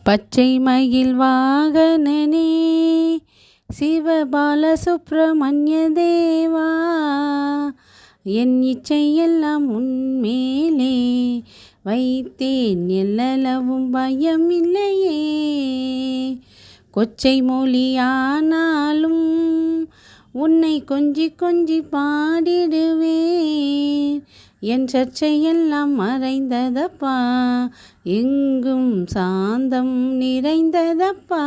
பச்சை மயில் வாகனனே சிவபாலசுப்ரமணிய தேவா, என் இச்சையெல்லாம் உன்மேலே வைத்தேன், எல்லளவும் பயமில்லையே. கொச்சை மொழியானாலும் உன்னை கொஞ்சி கொஞ்சி பாடிடுவேன். என் சர்ச்சையெல்லாம் மறைந்ததப்பா, எங்கும் சாந்தம் நிறைந்ததப்பா.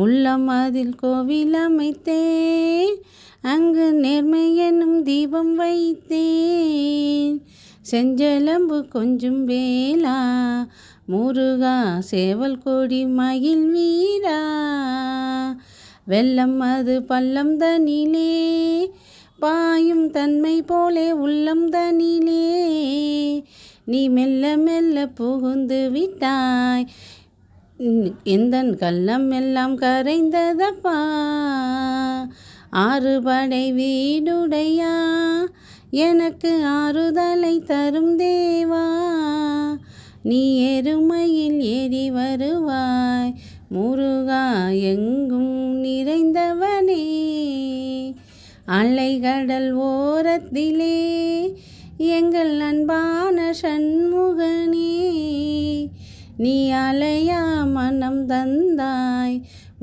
உள்ளம் அதில் கோவில் அமைத்தேன், அங்கு நேர்மை என்னும் தீபம் வைத்தேன். செஞ்சலம்பு கொஞ்சும் வேளா, முருகா சேவல் கொடி மயில் வீரா. வெள்ளம் அது பள்ளம் தனிலே, பாயும் தன்மை போலே உள்ளம் தனிலே. நீ மெல்ல மெல்ல புகுந்து விட்டாய், எந்தன் கள்ளம் எல்லாம் கரைந்ததப்பா. ஆறுபடை வீடுடையா, எனக்கு ஆறுதலை தரும் தேவா. நீ எருமையில் ஏறி வருவாய், முருகா எங்கும் நிறைந்தவனே. அலைகடல் ஓரத்திலே எங்கள் அன்பான சண்முகனே, நீ அலையா மனம் தந்தாய்,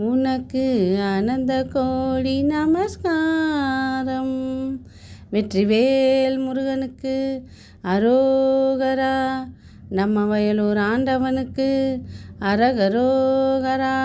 உனக்கு ஆனந்த கோடி நமஸ்காரம். வெற்றிவேல் முருகனுக்கு அரோகரா, நம்ம வயலூர் ஆண்டவனுக்கு அரகரோகரா.